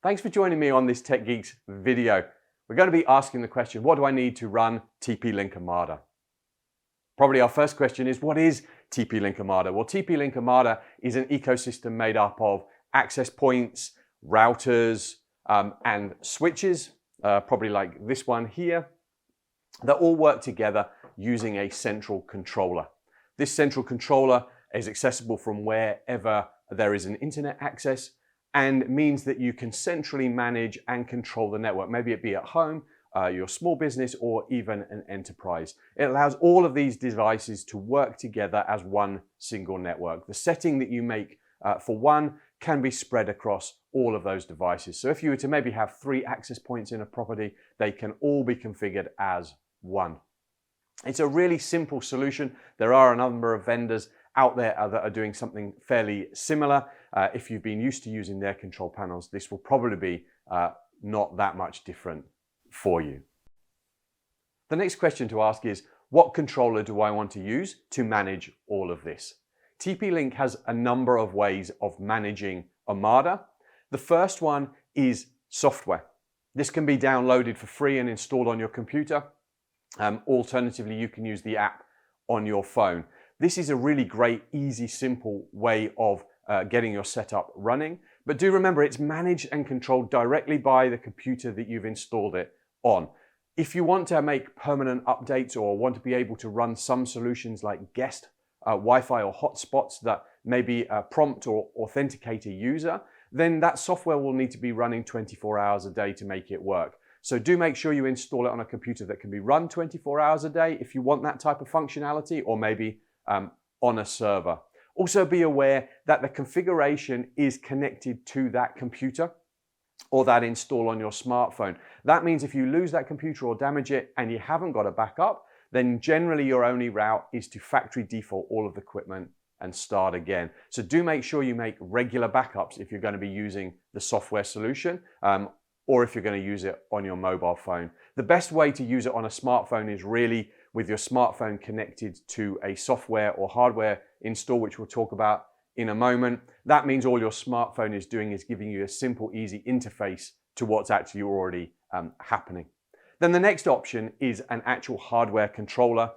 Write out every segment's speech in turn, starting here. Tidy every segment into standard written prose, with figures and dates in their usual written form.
Thanks for joining me on this Tech Geeks video. We're going to be asking the question, what do I need to run TP-Link Omada? Probably our first question is, what is TP-Link Omada? Well, TP-Link Omada is an ecosystem made up of access points, routers, and switches, probably like this one here, that all work together using a central controller. This central controller is accessible from wherever there is an internet access and means that you can centrally manage and control the network, maybe it be at home, your small business, or even an enterprise. It allows all of these devices to work together as one single network. The setting that you make for one can be spread across all of those devices. So if you were to maybe have 3 access points in a property, they can all be configured as one. It's a really simple solution. There are a number of vendors out there that are doing something fairly similar. If you've been used to using their control panels, this will probably be not that much different for you. The next question to ask is, what controller do I want to use to manage all of this? TP-Link has a number of ways of managing Omada. The first one is software. This can be downloaded for free and installed on your computer. Alternatively, you can use the app on your phone. This is a really great, easy, simple way of getting your setup running. But do remember, it's managed and controlled directly by the computer that you've installed it on. If you want to make permanent updates or want to be able to run some solutions like guest Wi-Fi or hotspots that maybe prompt or authenticate a user, then that software will need to be running 24 hours a day to make it work. So do make sure you install it on a computer that can be run 24 hours a day if you want that type of functionality, or maybe on a server. Also be aware that the configuration is connected to that computer or that install on your smartphone. That means if you lose that computer or damage it and you haven't got a backup, then generally your only route is to factory default all of the equipment and start again. So do make sure you make regular backups if you're going to be using the software solution, or if you're going to use it on your mobile phone. The best way to use it on a smartphone is really with your smartphone connected to a software or hardware install, which we'll talk about in a moment. That means all your smartphone is doing is giving you a simple, easy interface to what's actually already happening. Then the next option is an actual hardware controller,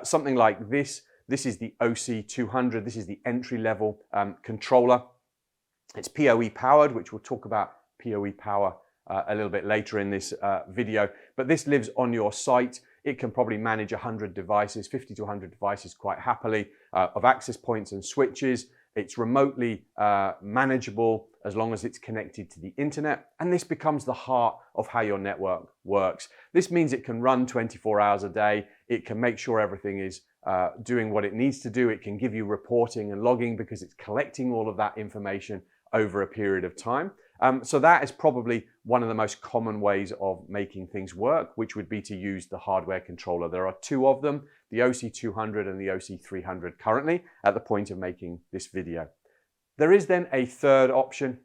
something like this. This is the OC200. This is the entry-level controller. It's PoE powered, which we'll talk about PoE power a little bit later in this video, but this lives on your site. It can probably manage 100 devices, 50 to 100 devices quite happily, of access points and switches. It's remotely manageable as long as it's connected to the internet, and this becomes the heart of how your network works. This means it can run 24 hours a day. It can make sure everything is doing what it needs to do. It can give you reporting and logging because it's collecting all of that information over a period of time. So that is probably one of the most common ways of making things work, which would be to use the hardware controller. There are 2 of them, the OC200 and the OC300 currently at the point of making this video. There is then a third option.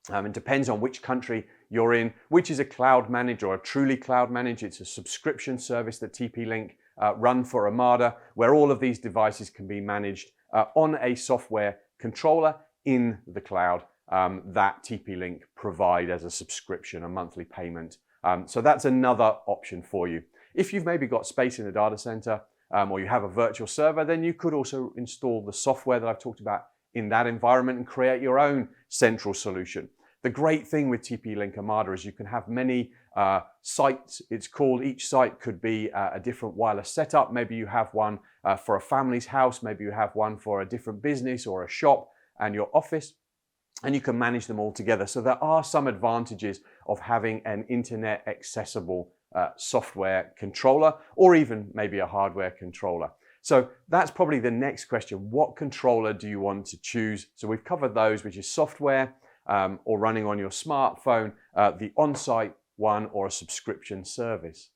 It depends on which country you're in, which is a cloud managed or a truly cloud managed. It's a subscription service that TP-Link run for Omada, where all of these devices can be managed on a software controller in the cloud. That TP-Link provide as a subscription, a monthly payment. So that's another option for you. If you've maybe got space in a data center or you have a virtual server, then you could also install the software that I've talked about in that environment and create your own central solution. The great thing with TP-Link Omada is you can have many sites. It's called, each site could be a different wireless setup. Maybe you have one for a family's house, maybe you have one for a different business or a shop and your office, and you can manage them all together. So there are some advantages of having an internet accessible software controller, or even maybe a hardware controller. So that's probably the next question. What controller do you want to choose? So we've covered those, which is software or running on your smartphone, the on-site one, or a subscription service.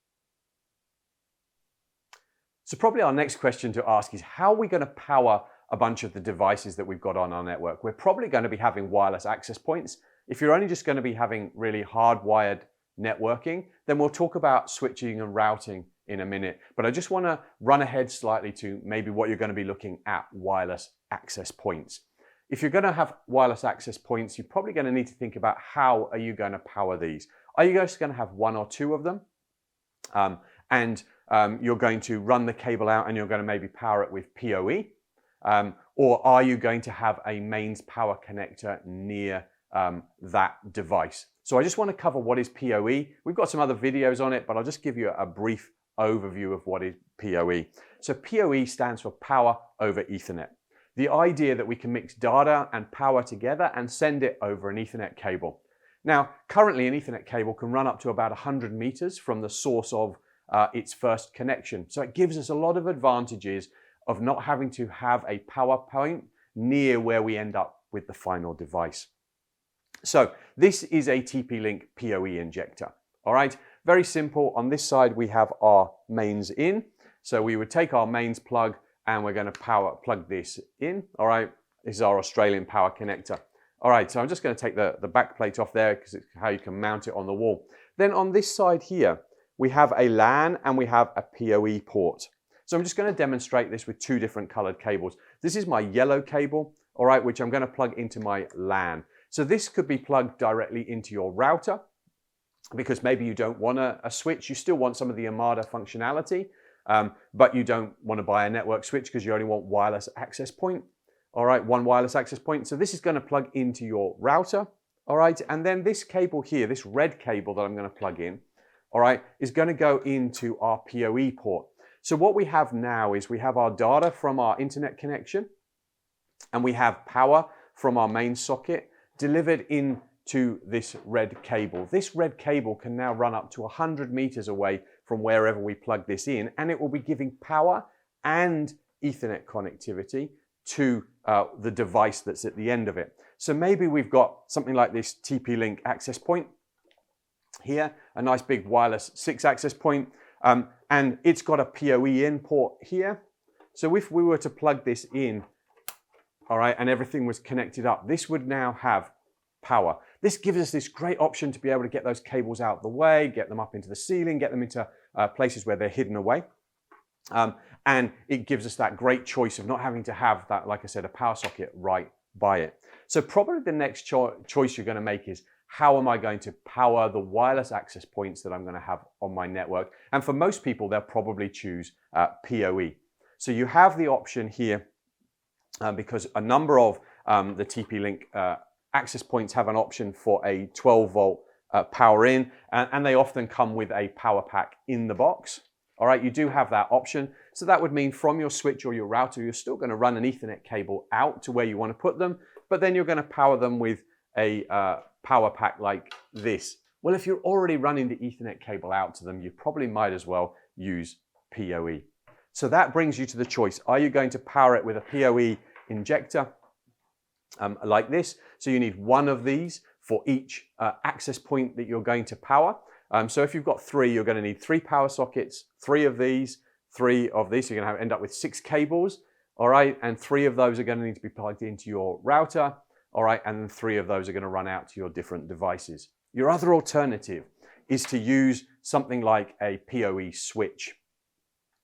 So probably our next question to ask is, how are we going to power a bunch of the devices that we've got on our network? We're probably going to be having wireless access points. If you're only just going to be having really hardwired networking, then we'll talk about switching and routing in a minute. But I just want to run ahead slightly to maybe what you're going to be looking at wireless access points. if you're going to have wireless access points, you're probably going to need to think about how are you going to power these. Are you just going to have one or two of them? You're going to run the cable out and you're going to maybe power it with PoE? Or are you going to have a mains power connector near that device? So I just want to cover what is PoE. We've got some other videos on it, but I'll just give you a brief overview of what is PoE. So PoE stands for Power over Ethernet. The idea that we can mix data and power together and send it over an Ethernet cable. Now, currently an Ethernet cable can run up to about 100 meters from the source of its first connection. So it gives us a lot of advantages of not having to have a power point near where we end up with the final device. So this is a TP-Link PoE injector. All right, very simple. On this side, we have our mains in. So we would take our mains plug and we're going to plug this in. All right, this is our Australian power connector. All right, so I'm just going to take the back plate off there because it's how you can mount it on the wall. Then on this side here, we have a LAN and we have a PoE port. So I'm just going to demonstrate this with two different colored cables. This is my yellow cable, all right, which I'm going to plug into my LAN. So this could be plugged directly into your router because maybe you don't want a switch. You still want some of the Omada functionality, but you don't want to buy a network switch because you only want wireless access point. All right, one wireless access point. So this is going to plug into your router. All right, and then this cable here, this red cable that I'm going to plug in, all right, is going to go into our PoE port. So what we have now is we have our data from our internet connection and we have power from our main socket delivered into this red cable. This red cable can now run up to 100 meters away from wherever we plug this in, and it will be giving power and Ethernet connectivity to the device that's at the end of it. So maybe we've got something like this TP-Link access point here, a nice big wireless 6 access point, and it's got a PoE in port here. So if we were to plug this in, all right, and everything was connected up, this would now have power. This gives us this great option to be able to get those cables out of the way, get them up into the ceiling, get them into places where they're hidden away. And it gives us that great choice of not having to have that, like I said, a power socket right by it. So probably the next choice you're going to make is, how am I going to power the wireless access points that I'm going to have on my network? And for most people, they'll probably choose PoE. So you have the option here because a number of the TP-Link access points have an option for a 12-volt power in, and they often come with a power pack in the box. All right, you do have that option. So that would mean from your switch or your router, you're still going to run an Ethernet cable out to where you want to put them, but then you're going to power them with a power pack like this. Well, if you're already running the Ethernet cable out to them, you probably might as well use PoE. So that brings you to the choice. Are you going to power it with a PoE injector like this? So you need one of these for each access point that you're going to power. So if you've got 3, you're going to need 3 power sockets, 3 of these, 3 of these. So you're going to end up with 6 cables, all right? And 3 of those are going to need to be plugged into your router, all right? And then 3 of those are going to run out to your different devices. Your other alternative is to use something like a PoE switch.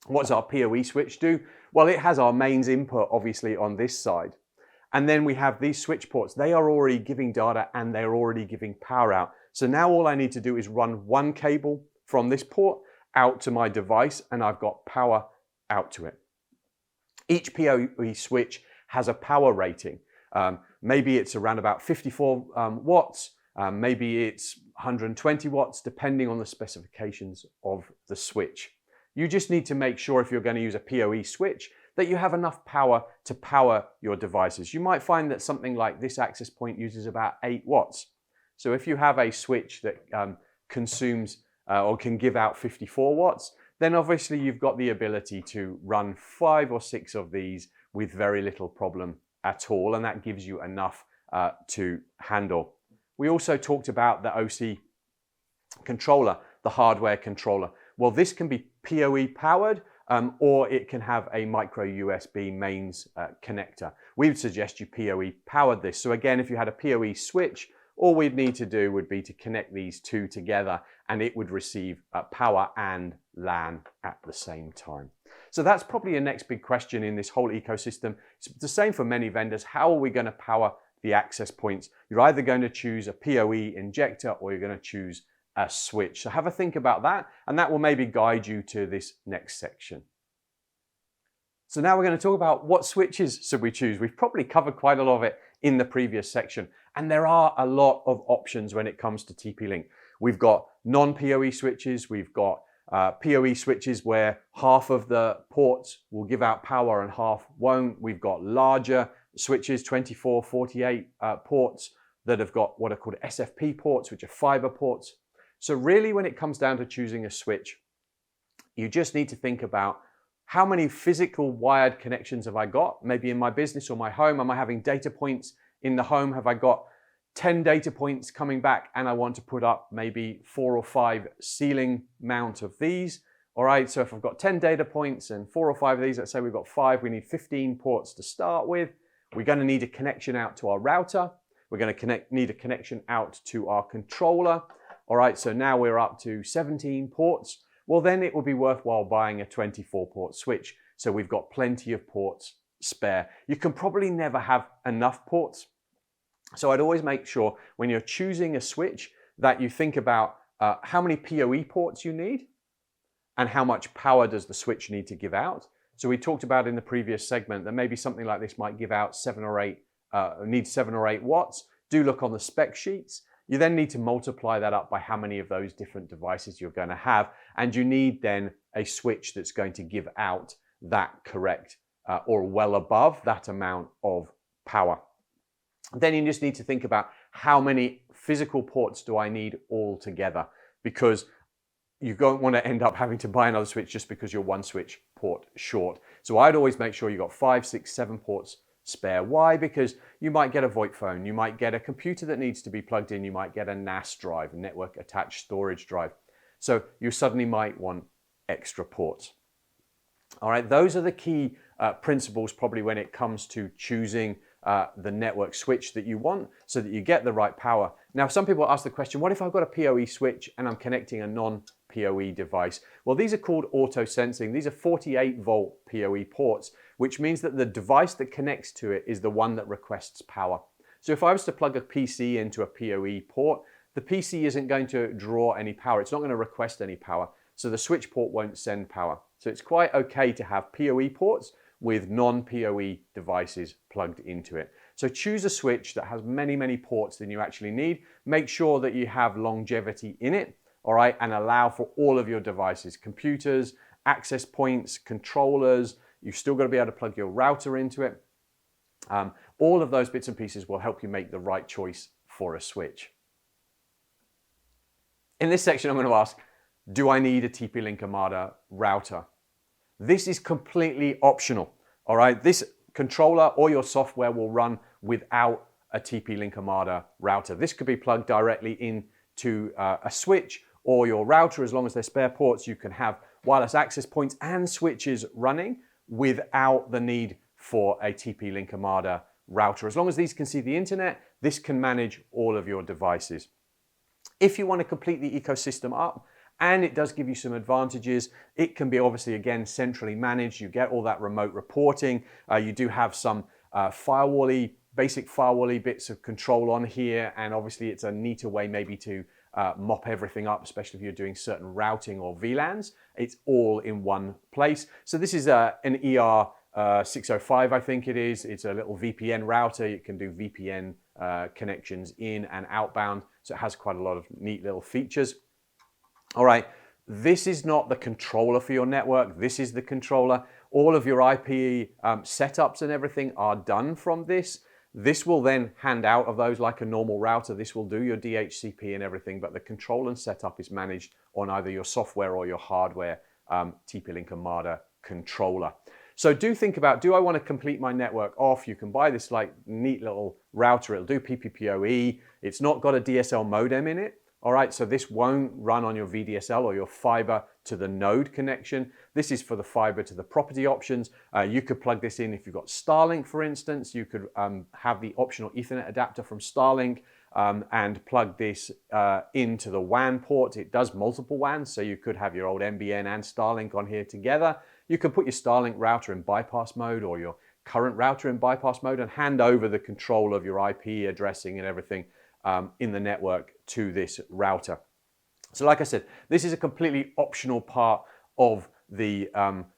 What does our PoE switch do? Well, it has our mains input, obviously, on this side. And then we have these switch ports. They are already giving data and they're already giving power out. So now all I need to do is run one cable from this port out to my device and I've got power out to it. Each PoE switch has a power rating. Maybe it's around about 54 watts, maybe it's 120 watts, depending on the specifications of the switch. You just need to make sure if you're going to use a PoE switch that you have enough power to power your devices. You might find that something like this access point uses about 8 watts. So if you have a switch that consumes or can give out 54 watts, then obviously you've got the ability to run 5 or 6 of these with very little problem at all, and that gives you enough to handle. We also talked about the OC controller, the hardware controller. Well, this can be PoE powered, or it can have a micro USB mains connector. We would suggest you PoE powered this. So again, if you had a PoE switch, all we'd need to do would be to connect these two together and it would receive power and LAN at the same time. So that's probably a next big question in this whole ecosystem. It's the same for many vendors. How are we going to power the access points? You're either going to choose a PoE injector or you're going to choose a switch. So have a think about that, and that will maybe guide you to this next section. So now we're going to talk about what switches should we choose. We've probably covered quite a lot of it in the previous section, and there are a lot of options when it comes to TP-Link. We've got non-PoE switches, we've got PoE switches where half of the ports will give out power and half won't. We've got larger switches, 24, 48 ports that have got what are called SFP ports, which are fiber ports. So really when it comes down to choosing a switch, you just need to think about how many physical wired connections have I got? Maybe in my business or my home, am I having data points in the home? Have I got 10 data points coming back and I want to put up maybe 4 or 5 ceiling mount of these? All right, so if I've got 10 data points and 4 or 5 of these, let's say we've got 5, we need 15 ports to start with. We're going to need a connection out to our router. We're going to need a connection out to our controller. All right, so now we're up to 17 ports. Well, then it will be worthwhile buying a 24-port switch. So we've got plenty of ports spare. You can probably never have enough ports. So I'd always make sure when you're choosing a switch that you think about how many PoE ports you need and how much power does the switch need to give out. So we talked about in the previous segment that maybe something like this might give out 7 or 8 watts. Do look on the spec sheets. You then need to multiply that up by how many of those different devices you're going to have. And you need then a switch that's going to give out that correct or well above that amount of power. Then you just need to think about how many physical ports do I need all together, because you don't want to end up having to buy another switch just because you're one switch port short. So I'd always make sure you've got 5, 6, 7 ports spare. Why? Because you might get a VoIP phone, you might get a computer that needs to be plugged in, you might get a NAS drive, a network attached storage drive. So you suddenly might want extra ports. All right, those are the key principles probably when it comes to choosing the network switch that you want so that you get the right power. Now, some people ask the question, what if I've got a PoE switch and I'm connecting a non-PoE device? Well, these are called auto sensing. These are 48-volt PoE ports, which means that the device that connects to it is the one that requests power. So if I was to plug a PC into a PoE port, the PC isn't going to draw any power. It's not going to request any power. So the switch port won't send power. So it's quite okay to have PoE ports with non-PoE devices plugged into it. So choose a switch that has many, many ports than you actually need. Make sure that you have longevity in it, all right, and allow for all of your devices, computers, access points, controllers. You've still got to be able to plug your router into it. All of those bits and pieces will help you make the right choice for a switch. In this section, I'm going to ask, do I need a TP-Link Omada router? This is completely optional, all right? This controller or your software will run without a TP-Link Omada router. This could be plugged directly into a switch or your router. As long as there's spare ports, you can have wireless access points and switches running without the need for a TP-Link Omada router. As long as these can see the internet, this can manage all of your devices. If you want to complete the ecosystem up, and it does give you some advantages. It can be obviously, again, centrally managed. You get all that remote reporting. You do have some basic firewall-y bits of control on here. And obviously it's a neater way maybe to mop everything up, especially if you're doing certain routing or VLANs. It's all in one place. So this is an ER605, I think it is. It's a little VPN router. You can do VPN connections in and outbound. So it has quite a lot of neat little features. All right, this is not the controller for your network. This is the controller. All of your IP setups and everything are done from this. This will then hand out of those like a normal router. This will do your DHCP and everything, but the control and setup is managed on either your software or your hardware TP-Link Omada controller. So do think about, do I want to complete my network off? You can buy this like neat little router. It'll do PPPoE. It's not got a DSL modem in it. All right, so this won't run on your VDSL or your fiber to the node connection. This is for the fiber to the property options. You could plug this in if you've got Starlink, for instance. You could have the optional Ethernet adapter from Starlink and plug this into the WAN port. It does multiple WANs, so you could have your old NBN and Starlink on here together. You can put your Starlink router in bypass mode or your current router in bypass mode and hand over the control of your IP addressing and everything in the network to this router. So like I said, this is a completely optional part of the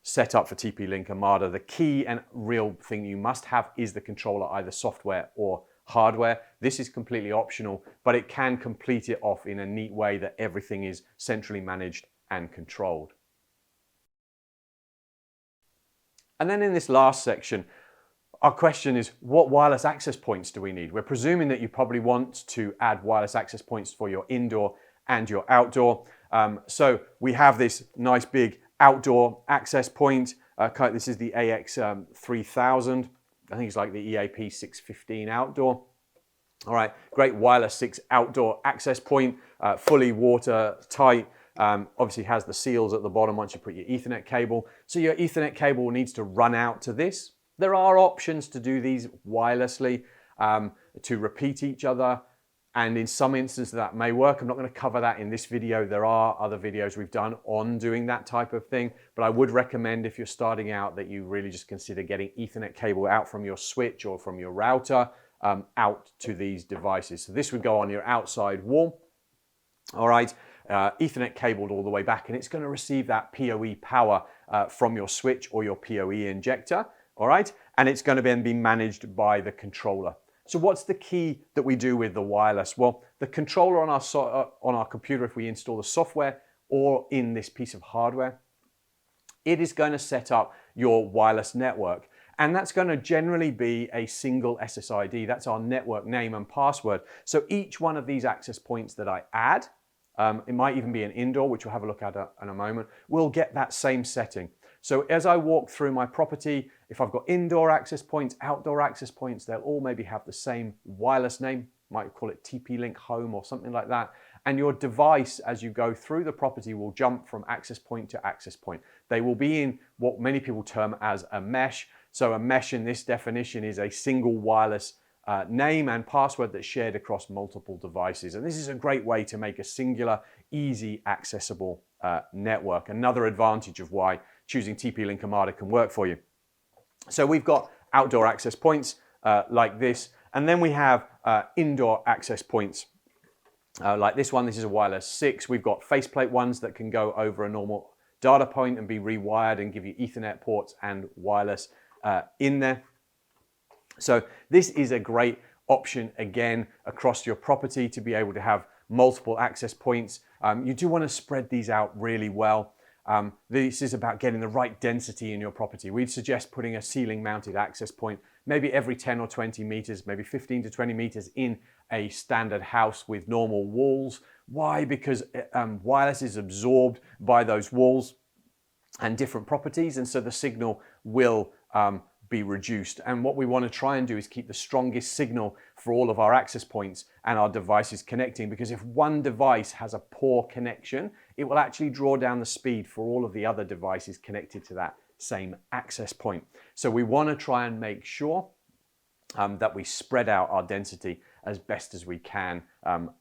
setup for TP-Link Omada. The key and real thing you must have is the controller, either software or hardware. This is completely optional, but it can complete it off in a neat way that everything is centrally managed and controlled. And then in this last section, our question is, what wireless access points do we need? We're presuming that you probably want to add wireless access points for your indoor and your outdoor. So we have this nice big outdoor access point. This is the AX3000. I think it's like the EAP 615 outdoor. All right, great wireless 6 outdoor access point, fully watertight. Obviously has the seals at the bottom once you put your Ethernet cable. So your Ethernet cable needs to run out to this. There are options to do these wirelessly to repeat each other. And in some instances that may work. I'm not going to cover that in this video. There are other videos we've done on doing that type of thing. But I would recommend, if you're starting out, that you really just consider getting Ethernet cable out from your switch or from your router out to these devices. So this would go on your outside wall. All right, Ethernet cabled all the way back, and it's going to receive that PoE power from your switch or your PoE injector. All right, and it's going to then be managed by the controller. So what's the key that we do with the wireless? Well, the controller on our computer, if we install the software or in this piece of hardware, it is going to set up your wireless network. And that's going to generally be a single SSID. That's our network name and password. So each one of these access points that I add, it might even be an indoor, which we'll have a look at in a moment, will get that same setting. So as I walk through my property, if I've got indoor access points, outdoor access points, they'll all maybe have the same wireless name. Might call it TP-Link Home or something like that. And your device, as you go through the property, will jump from access point to access point. They will be in what many people term as a mesh. So a mesh in this definition is a single wireless name and password that's shared across multiple devices. And this is a great way to make a singular, easy, accessible network. Another advantage of why choosing TP-Link Omada can work for you. So we've got outdoor access points like this, and then we have indoor access points like this one. This is a wireless 6. We've got faceplate ones that can go over a normal data point and be rewired and give you Ethernet ports and wireless in there. So this is a great option, again, across your property to be able to have multiple access points. You do want to spread these out really well. This is about getting the right density in your property. We'd suggest putting a ceiling mounted access point maybe every 10 or 20 meters, maybe 15 to 20 meters in a standard house with normal walls. Why? Because wireless is absorbed by those walls and different properties, and so the signal will be reduced. And what we want to try and do is keep the strongest signal for all of our access points and our devices connecting, because if one device has a poor connection, it will actually draw down the speed for all of the other devices connected to that same access point. So we want to try and make sure that we spread out our density as best as we can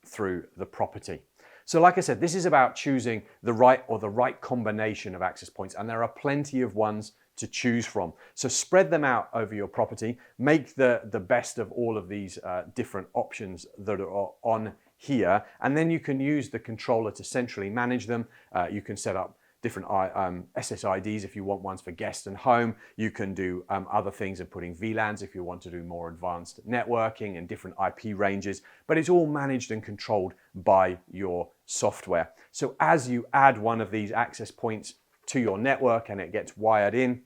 through the property. So like I said, this is about choosing the right combination of access points, and there are plenty of ones to choose from. So spread them out over your property, make the best of all of these different options that are on here, and then you can use the controller to centrally manage them. You can set up different SSIDs if you want ones for guest and home. You can do other things and putting VLANs if you want to do more advanced networking and different IP ranges, but it's all managed and controlled by your software. So as you add one of these access points to your network and it gets wired in,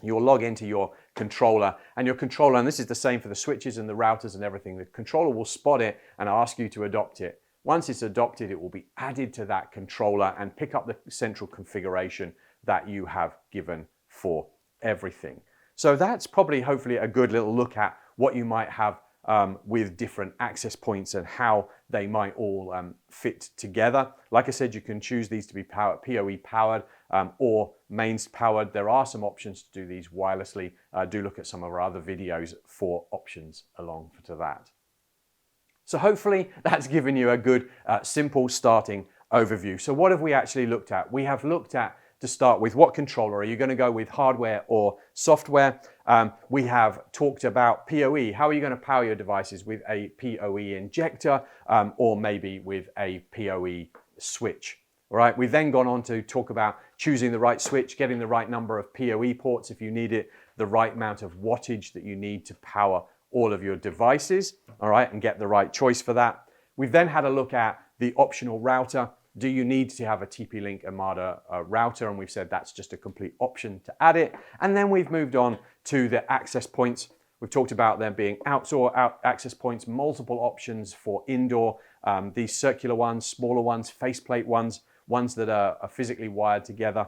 you'll log into your controller, and this is the same for the switches and the routers and everything. The controller will spot it and ask you to adopt it. Once it's adopted, it will be added to that controller and pick up the central configuration that you have given for everything. So that's probably, hopefully, a good little look at what you might have with different access points and how they might all fit together. Like I said, you can choose these to be PoE powered or mains powered. There are some options to do these wirelessly. Do look at some of our other videos for options along to that. So hopefully that's given you a good, simple starting overview. So what have we actually looked at? We have looked at to start with, what controller? Are you going to go with hardware or software? We have talked about PoE. How are you going to power your devices with a PoE injector or maybe with a PoE switch? All right, we've then gone on to talk about choosing the right switch, getting the right number of PoE ports if you need it, the right amount of wattage that you need to power all of your devices, all right, and get the right choice for that. We've then had a look at the optional router. Do you need to have a TP-Link Omada router? And we've said that's just a complete option to add it. And then we've moved on to the access points. We've talked about them being outdoor access points, multiple options for indoor, these circular ones, smaller ones, faceplate ones, ones that are physically wired together.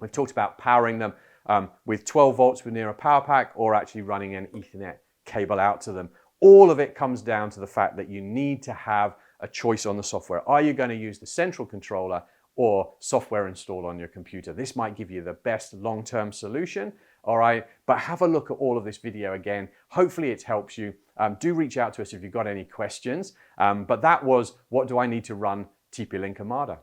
We've talked about powering them with 12 volts near a power pack or actually running an Ethernet cable out to them. All of it comes down to the fact that you need to have a choice on the software. Are you going to use the central controller or software installed on your computer? This might give you the best long-term solution, all right? But have a look at all of this video again. Hopefully it helps you. Do reach out to us if you've got any questions. But that was, what do I need to run TP-Link Omada?